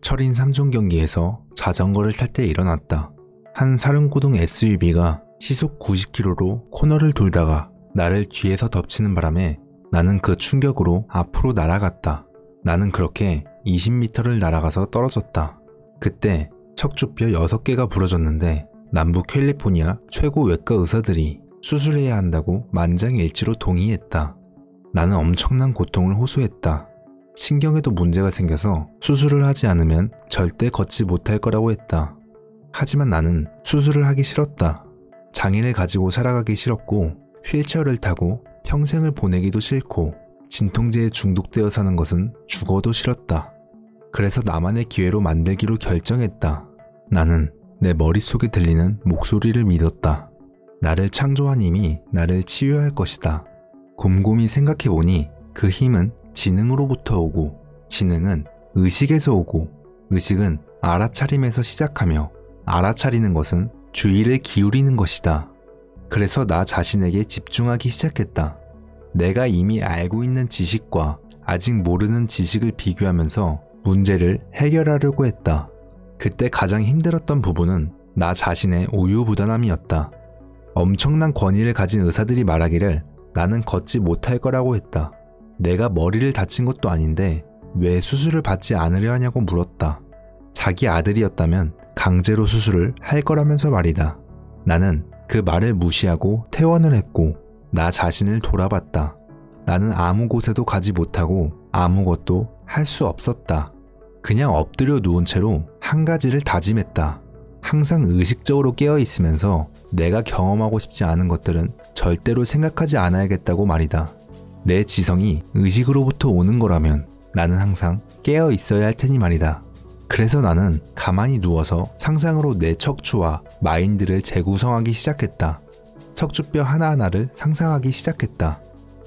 철인 3종 경기에서 자전거를 탈 때 일어났다. 한 사륜구동 SUV가 시속 90km로 코너를 돌다가 나를 뒤에서 덮치는 바람에 나는 그 충격으로 앞으로 날아갔다. 나는 그렇게 20m를 날아가서 떨어졌다. 그때 척추뼈 6개가 부러졌는데 남부 캘리포니아 최고 외과 의사들이 수술해야 한다고 만장일치로 동의했다. 나는 엄청난 고통을 호소했다. 신경에도 문제가 생겨서 수술을 하지 않으면 절대 걷지 못할 거라고 했다. 하지만 나는 수술을 하기 싫었다. 장애를 가지고 살아가기 싫었고 휠체어를 타고 평생을 보내기도 싫고 진통제에 중독되어 사는 것은 죽어도 싫었다. 그래서 나만의 기회로 만들기로 결정했다. 나는 내 머릿속에 들리는 목소리를 믿었다. 나를 창조한 힘이 나를 치유할 것이다. 곰곰이 생각해보니 그 힘은 지능으로부터 오고 지능은 의식에서 오고 의식은 알아차림에서 시작하며 알아차리는 것은 주의를 기울이는 것이다. 그래서 나 자신에게 집중하기 시작했다. 내가 이미 알고 있는 지식과 아직 모르는 지식을 비교하면서 문제를 해결하려고 했다. 그때 가장 힘들었던 부분은 나 자신의 우유부단함이었다. 엄청난 권위를 가진 의사들이 말하기를 나는 걷지 못할 거라고 했다. 내가 머리를 다친 것도 아닌데 왜 수술을 받지 않으려 하냐고 물었다. 자기 아들이었다면 강제로 수술을 할 거라면서 말이다. 나는 그 말을 무시하고 퇴원을 했고 나 자신을 돌아봤다. 나는 아무 곳에도 가지 못하고 아무것도 할 수 없었다. 그냥 엎드려 누운 채로 한 가지를 다짐했다. 항상 의식적으로 깨어 있으면서 내가 경험하고 싶지 않은 것들은 절대로 생각하지 않아야겠다고 말이다. 내 지성이 의식으로부터 오는 거라면 나는 항상 깨어 있어야 할 테니 말이다. 그래서 나는 가만히 누워서 상상으로 내 척추와 마인드를 재구성하기 시작했다. 척추뼈 하나하나를 상상하기 시작했다.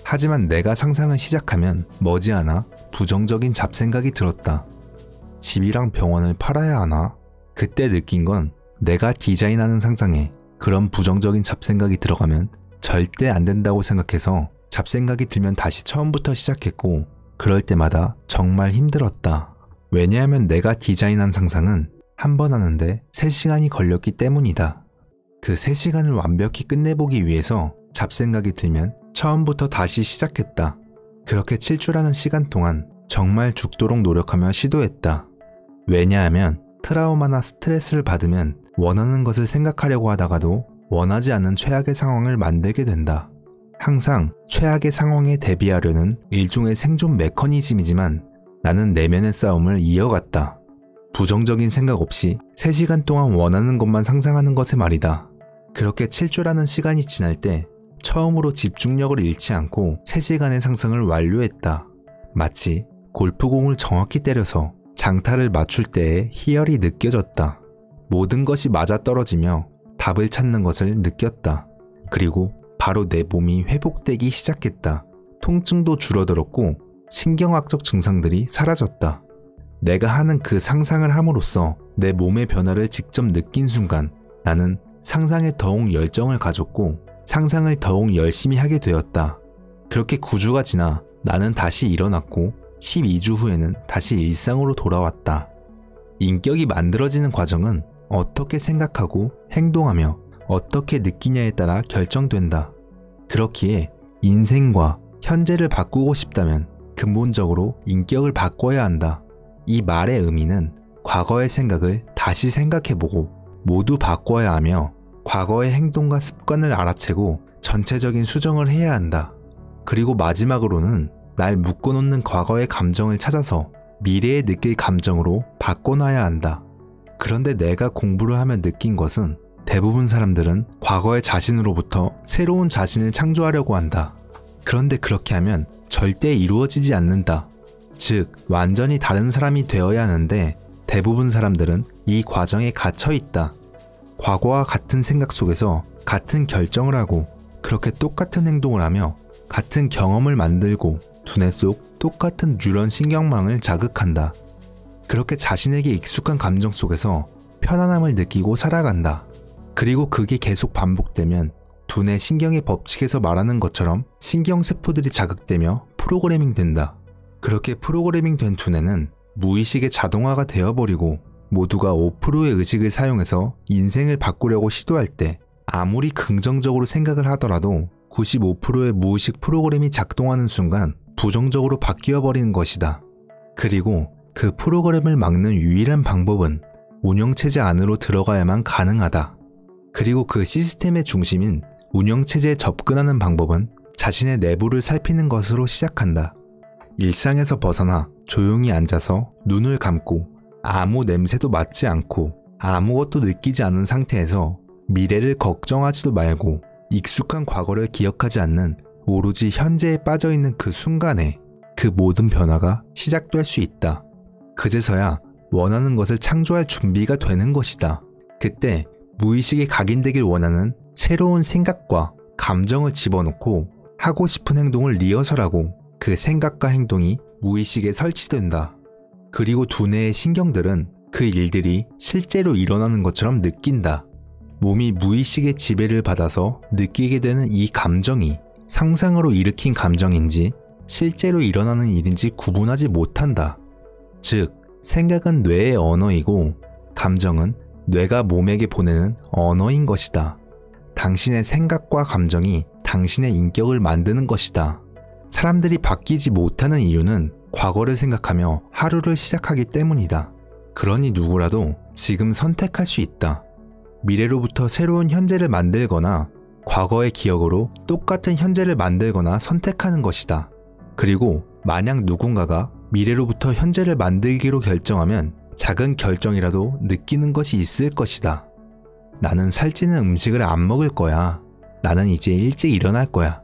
하지만 내가 상상을 시작하면 머지않아 부정적인 잡생각이 들었다. 집이랑 병원을 팔아야 하나? 그때 느낀 건 내가 디자인하는 상상에 그런 부정적인 잡생각이 들어가면 절대 안 된다고 생각해서 잡생각이 들면 다시 처음부터 시작했고 그럴 때마다 정말 힘들었다. 왜냐하면 내가 디자인한 상상은 한 번 하는데 3시간이 걸렸기 때문이다. 그 3시간을 완벽히 끝내보기 위해서 잡생각이 들면 처음부터 다시 시작했다. 그렇게 7주라는 시간 동안 정말 죽도록 노력하며 시도했다. 왜냐하면 트라우마나 스트레스를 받으면 원하는 것을 생각하려고 하다가도 원하지 않는 최악의 상황을 만들게 된다. 항상 최악의 상황에 대비하려는 일종의 생존 메커니즘이지만 나는 내면의 싸움을 이어갔다. 부정적인 생각 없이 3시간 동안 원하는 것만 상상하는 것에 말이다. 그렇게 7주라는 시간이 지날 때 처음으로 집중력을 잃지 않고 3시간의 상상을 완료했다. 마치 골프공을 정확히 때려서 장타를 맞출 때의 희열이 느껴졌다. 모든 것이 맞아떨어지며 답을 찾는 것을 느꼈다. 그리고 바로 내 몸이 회복되기 시작했다. 통증도 줄어들었고 신경학적 증상들이 사라졌다. 내가 하는 그 상상을 함으로써 내 몸의 변화를 직접 느낀 순간 나는 상상에 더욱 열정을 가졌고 상상을 더욱 열심히 하게 되었다. 그렇게 9주가 지나 나는 다시 일어났고 12주 후에는 다시 일상으로 돌아왔다. 인격이 만들어지는 과정은 어떻게 생각하고 행동하며 어떻게 느끼냐에 따라 결정된다. 그렇기에 인생과 현재를 바꾸고 싶다면 근본적으로 인격을 바꿔야 한다. 이 말의 의미는 과거의 생각을 다시 생각해보고 모두 바꿔야 하며 과거의 행동과 습관을 알아채고 전체적인 수정을 해야 한다. 그리고 마지막으로는 날 묶어놓는 과거의 감정을 찾아서 미래에 느낄 감정으로 바꿔놔야 한다. 그런데 내가 공부를 하며 느낀 것은 대부분 사람들은 과거의 자신으로부터 새로운 자신을 창조하려고 한다. 그런데 그렇게 하면 절대 이루어지지 않는다. 즉, 완전히 다른 사람이 되어야 하는데 대부분 사람들은 이 과정에 갇혀 있다. 과거와 같은 생각 속에서 같은 결정을 하고 그렇게 똑같은 행동을 하며 같은 경험을 만들고 두뇌 속 똑같은 뉴런 신경망을 자극한다. 그렇게 자신에게 익숙한 감정 속에서 편안함을 느끼고 살아간다. 그리고 그게 계속 반복되면 두뇌 신경의 법칙에서 말하는 것처럼 신경세포들이 자극되며 프로그래밍 된다. 그렇게 프로그래밍 된 두뇌는 무의식의 자동화가 되어버리고 모두가 5%의 의식을 사용해서 인생을 바꾸려고 시도할 때 아무리 긍정적으로 생각을 하더라도 95%의 무의식 프로그램이 작동하는 순간 부정적으로 바뀌어버리는 것이다. 그리고 그 프로그램을 막는 유일한 방법은 운영체제 안으로 들어가야만 가능하다. 그리고 그 시스템의 중심인 운영체제에 접근하는 방법은 자신의 내부를 살피는 것으로 시작한다. 일상에서 벗어나 조용히 앉아서 눈을 감고 아무 냄새도 맡지 않고 아무것도 느끼지 않은 상태에서 미래를 걱정하지도 말고 익숙한 과거를 기억하지 않는 오로지 현재에 빠져있는 그 순간에 그 모든 변화가 시작될 수 있다. 그제서야 원하는 것을 창조할 준비가 되는 것이다. 그때 무의식에 각인되길 원하는 새로운 생각과 감정을 집어넣고 하고 싶은 행동을 리허설하고 그 생각과 행동이 무의식에 설치된다. 그리고 두뇌의 신경들은 그 일들이 실제로 일어나는 것처럼 느낀다. 몸이 무의식의 지배를 받아서 느끼게 되는 이 감정이 상상으로 일으킨 감정인지 실제로 일어나는 일인지 구분하지 못한다. 즉, 생각은 뇌의 언어이고 감정은 뇌가 몸에게 보내는 언어인 것이다. 당신의 생각과 감정이 당신의 인격을 만드는 것이다. 사람들이 바뀌지 못하는 이유는 과거를 생각하며 하루를 시작하기 때문이다. 그러니 누구라도 지금 선택할 수 있다. 미래로부터 새로운 현재를 만들거나 과거의 기억으로 똑같은 현재를 만들거나 선택하는 것이다. 그리고 만약 누군가가 미래로부터 현재를 만들기로 결정하면 작은 결정이라도 느끼는 것이 있을 것이다. 나는 살찌는 음식을 안 먹을 거야. 나는 이제 일찍 일어날 거야.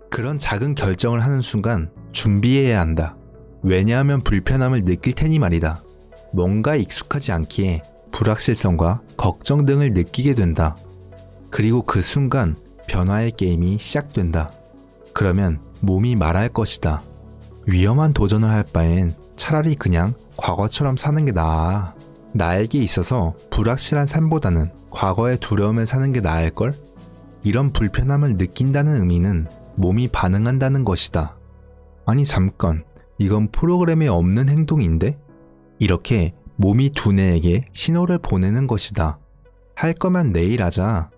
그런 작은 결정을 하는 순간 준비해야 한다. 왜냐하면 불편함을 느낄 테니 말이다. 뭔가 익숙하지 않기에 불확실성과 걱정 등을 느끼게 된다. 그리고 그 순간 변화의 게임이 시작된다. 그러면 몸이 말할 것이다. 위험한 도전을 할 바엔 차라리 그냥 과거처럼 사는 게 나아. 나에게 있어서 불확실한 삶보다는 과거의 두려움을 사는 게 나을걸? 이런 불편함을 느낀다는 의미는 몸이 반응한다는 것이다. 아니 잠깐, 이건 프로그램에 없는 행동인데? 이렇게 몸이 두뇌에게 신호를 보내는 것이다. 할 거면 내일 하자.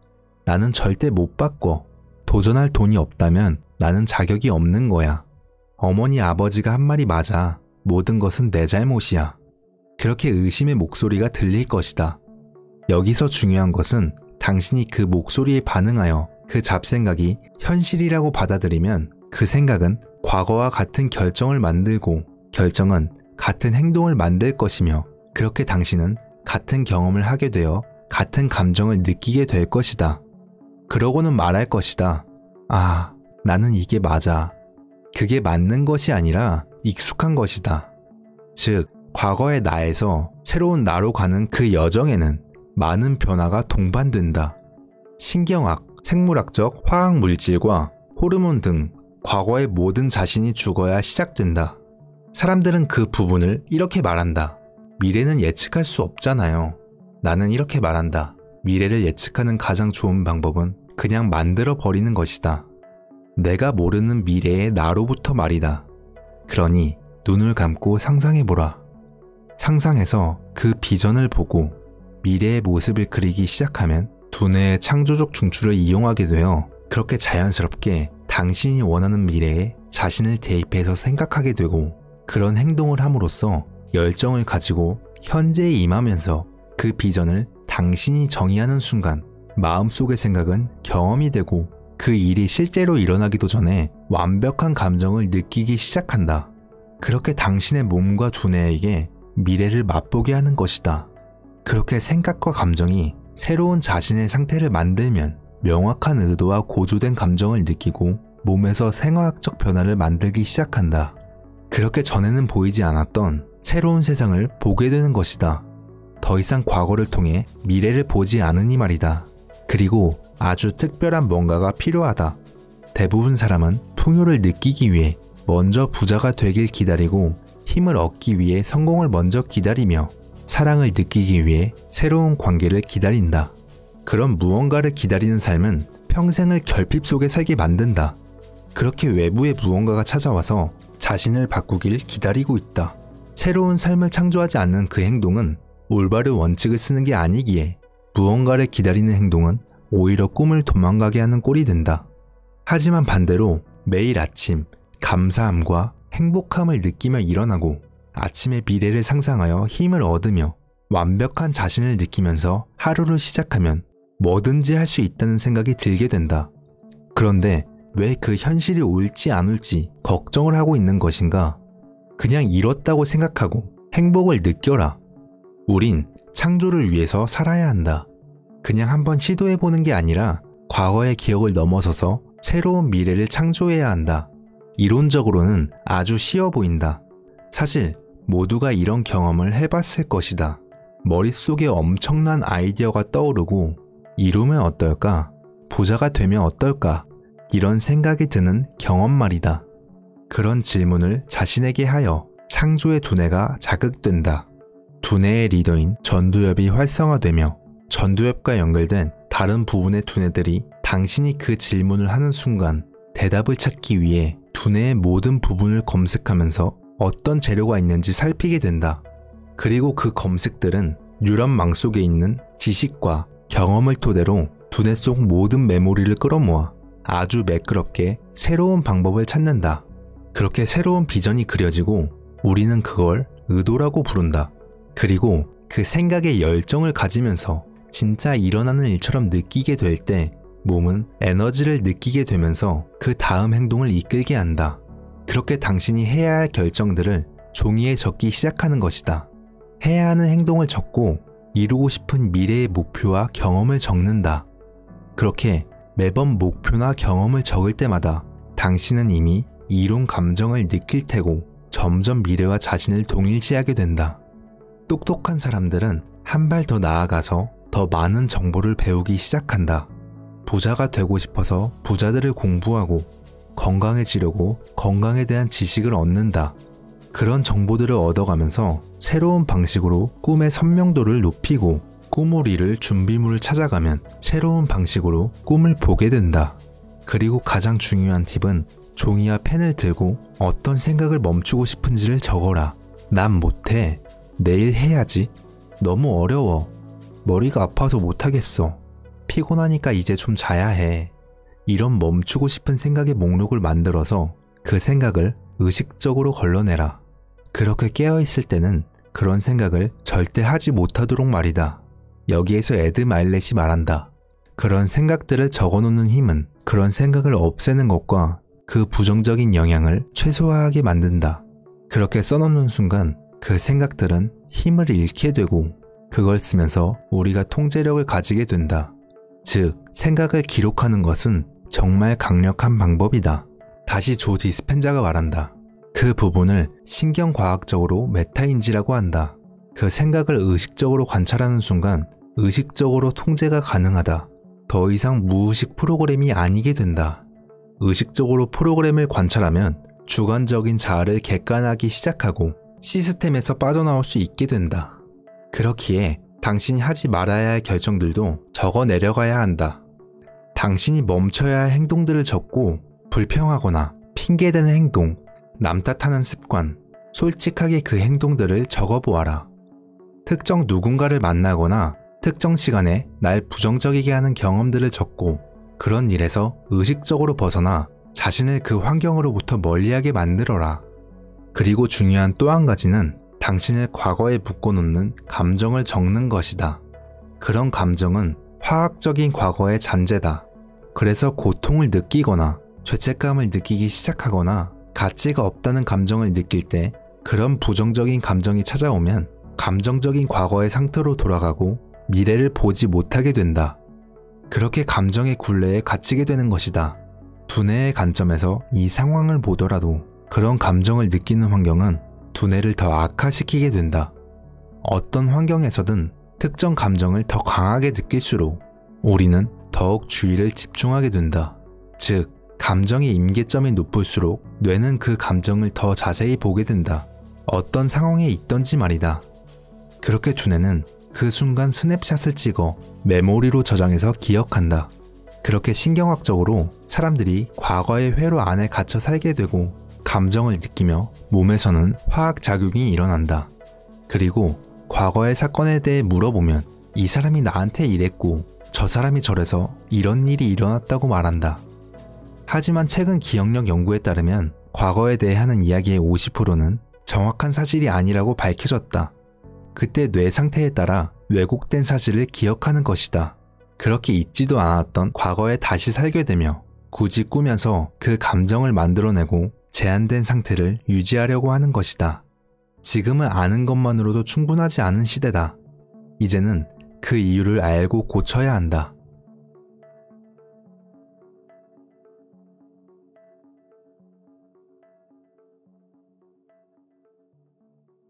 나는 절대 못 바꿔. 도전할 돈이 없다면 나는 자격이 없는 거야. 어머니 아버지가 한 말이 맞아. 모든 것은 내 잘못이야. 그렇게 의심의 목소리가 들릴 것이다. 여기서 중요한 것은 당신이 그 목소리에 반응하여 그 잡생각이 현실이라고 받아들이면 그 생각은 과거와 같은 결정을 만들고 결정은 같은 행동을 만들 것이며 그렇게 당신은 같은 경험을 하게 되어 같은 감정을 느끼게 될 것이다. 그러고는 말할 것이다. 아, 나는 이게 맞아. 그게 맞는 것이 아니라 익숙한 것이다. 즉, 과거의 나에서 새로운 나로 가는 그 여정에는 많은 변화가 동반된다. 신경학, 생물학적 화학물질과 호르몬 등 과거의 모든 자신이 죽어야 시작된다. 사람들은 그 부분을 이렇게 말한다. 미래는 예측할 수 없잖아요. 나는 이렇게 말한다. 미래를 예측하는 가장 좋은 방법은 그냥 만들어 버리는 것이다. 내가 모르는 미래의 나로부터 말이다. 그러니 눈을 감고 상상해보라. 상상해서 그 비전을 보고 미래의 모습을 그리기 시작하면 두뇌의 창조적 중추를 이용하게 되어 그렇게 자연스럽게 당신이 원하는 미래에 자신을 대입해서 생각하게 되고 그런 행동을 함으로써 열정을 가지고 현재에 임하면서 그 비전을 당신이 정의하는 순간 마음속의 생각은 경험이 되고 그 일이 실제로 일어나기도 전에 완벽한 감정을 느끼기 시작한다. 그렇게 당신의 몸과 두뇌에게 미래를 맛보게 하는 것이다. 그렇게 생각과 감정이 새로운 자신의 상태를 만들면 명확한 의도와 고조된 감정을 느끼고 몸에서 생화학적 변화를 만들기 시작한다. 그렇게 전에는 보이지 않았던 새로운 세상을 보게 되는 것이다. 더 이상 과거를 통해 미래를 보지 않으니 말이다. 그리고 아주 특별한 뭔가가 필요하다. 대부분 사람은 풍요를 느끼기 위해 먼저 부자가 되길 기다리고 힘을 얻기 위해 성공을 먼저 기다리며 사랑을 느끼기 위해 새로운 관계를 기다린다. 그런 무언가를 기다리는 삶은 평생을 결핍 속에 살게 만든다. 그렇게 외부의 무언가가 찾아와서 자신을 바꾸길 기다리고 있다. 새로운 삶을 창조하지 않는 그 행동은 올바른 원칙을 쓰는 게 아니기에 무언가를 기다리는 행동은 오히려 꿈을 도망가게 하는 꼴이 된다. 하지만 반대로 매일 아침 감사함과 행복함을 느끼며 일어나고 아침의 미래를 상상하여 힘을 얻으며 완벽한 자신을 느끼면서 하루를 시작하면 뭐든지 할 수 있다는 생각이 들게 된다. 그런데 왜 그 현실이 올지 안 올지 걱정을 하고 있는 것인가? 그냥 이렇다고 생각하고 행복을 느껴라. 우린 창조를 위해서 살아야 한다. 그냥 한번 시도해보는 게 아니라 과거의 기억을 넘어서서 새로운 미래를 창조해야 한다. 이론적으로는 아주 쉬워 보인다. 사실 모두가 이런 경험을 해봤을 것이다. 머릿속에 엄청난 아이디어가 떠오르고 이루면 어떨까? 부자가 되면 어떨까? 이런 생각이 드는 경험 말이다. 그런 질문을 자신에게 하여 창조의 두뇌가 자극된다. 두뇌의 리더인 전두엽이 활성화되며 전두엽과 연결된 다른 부분의 두뇌들이 당신이 그 질문을 하는 순간 대답을 찾기 위해 두뇌의 모든 부분을 검색하면서 어떤 재료가 있는지 살피게 된다. 그리고 그 검색들은 뉴런망 속에 있는 지식과 경험을 토대로 두뇌 속 모든 메모리를 끌어모아 아주 매끄럽게 새로운 방법을 찾는다. 그렇게 새로운 비전이 그려지고 우리는 그걸 의도라고 부른다. 그리고 그 생각에 열정을 가지면서 진짜 일어나는 일처럼 느끼게 될 때 몸은 에너지를 느끼게 되면서 그 다음 행동을 이끌게 한다. 그렇게 당신이 해야 할 결정들을 종이에 적기 시작하는 것이다. 해야 하는 행동을 적고 이루고 싶은 미래의 목표와 경험을 적는다. 그렇게 매번 목표나 경험을 적을 때마다 당신은 이미 이룬 감정을 느낄 테고 점점 미래와 자신을 동일시하게 된다. 똑똑한 사람들은 한 발 더 나아가서 더 많은 정보를 배우기 시작한다. 부자가 되고 싶어서 부자들을 공부하고 건강해지려고 건강에 대한 지식을 얻는다. 그런 정보들을 얻어가면서 새로운 방식으로 꿈의 선명도를 높이고 꿈을 이룰 준비물을 찾아가면 새로운 방식으로 꿈을 보게 된다. 그리고 가장 중요한 팁은 종이와 펜을 들고 어떤 생각을 멈추고 싶은지를 적어라. 난 못해. 내일 해야지. 너무 어려워. 머리가 아파서 못하겠어. 피곤하니까 이제 좀 자야 해. 이런 멈추고 싶은 생각의 목록을 만들어서 그 생각을 의식적으로 걸러내라. 그렇게 깨어있을 때는 그런 생각을 절대 하지 못하도록 말이다. 여기에서 에드 마일렛이 말한다. 그런 생각들을 적어놓는 힘은 그런 생각을 없애는 것과 그 부정적인 영향을 최소화하게 만든다. 그렇게 써놓는 순간 그 생각들은 힘을 잃게 되고 그걸 쓰면서 우리가 통제력을 가지게 된다. 즉, 생각을 기록하는 것은 정말 강력한 방법이다. 다시 조 디스펜자가 말한다. 그 부분을 신경과학적으로 메타인지라고 한다. 그 생각을 의식적으로 관찰하는 순간 의식적으로 통제가 가능하다. 더 이상 무의식 프로그램이 아니게 된다. 의식적으로 프로그램을 관찰하면 주관적인 자아를 객관하기 시작하고 시스템에서 빠져나올 수 있게 된다. 그렇기에 당신이 하지 말아야 할 결정들도 적어 내려가야 한다. 당신이 멈춰야 할 행동들을 적고 불평하거나 핑계대는 행동, 남 탓하는 습관, 솔직하게 그 행동들을 적어보아라. 특정 누군가를 만나거나 특정 시간에 날 부정적이게 하는 경험들을 적고 그런 일에서 의식적으로 벗어나 자신을 그 환경으로부터 멀리하게 만들어라. 그리고 중요한 또 한 가지는 당신을 과거에 묶어놓는 감정을 적는 것이다. 그런 감정은 화학적인 과거의 잔재다. 그래서 고통을 느끼거나 죄책감을 느끼기 시작하거나 가치가 없다는 감정을 느낄 때 그런 부정적인 감정이 찾아오면 감정적인 과거의 상태로 돌아가고 미래를 보지 못하게 된다. 그렇게 감정의 굴레에 갇히게 되는 것이다. 두뇌의 관점에서 이 상황을 보더라도 그런 감정을 느끼는 환경은 두뇌를 더 악화시키게 된다. 어떤 환경에서든 특정 감정을 더 강하게 느낄수록 우리는 더욱 주의를 집중하게 된다. 즉, 감정의 임계점이 높을수록 뇌는 그 감정을 더 자세히 보게 된다. 어떤 상황에 있던지 말이다. 그렇게 두뇌는 그 순간 스냅샷을 찍어 메모리로 저장해서 기억한다. 그렇게 신경학적으로 사람들이 과거의 회로 안에 갇혀 살게 되고 감정을 느끼며 몸에서는 화학작용이 일어난다. 그리고 과거의 사건에 대해 물어보면 이 사람이 나한테 이랬고 저 사람이 저래서 이런 일이 일어났다고 말한다. 하지만 최근 기억력 연구에 따르면 과거에 대해 하는 이야기의 50%는 정확한 사실이 아니라고 밝혀졌다. 그때 뇌 상태에 따라 왜곡된 사실을 기억하는 것이다. 그렇게 잊지도 않았던 과거에 다시 살게 되며 굳이 꾸면서 그 감정을 만들어내고 제한된 상태를 유지하려고 하는 것이다. 지금은 아는 것만으로도 충분하지 않은 시대다. 이제는 그 이유를 알고 고쳐야 한다.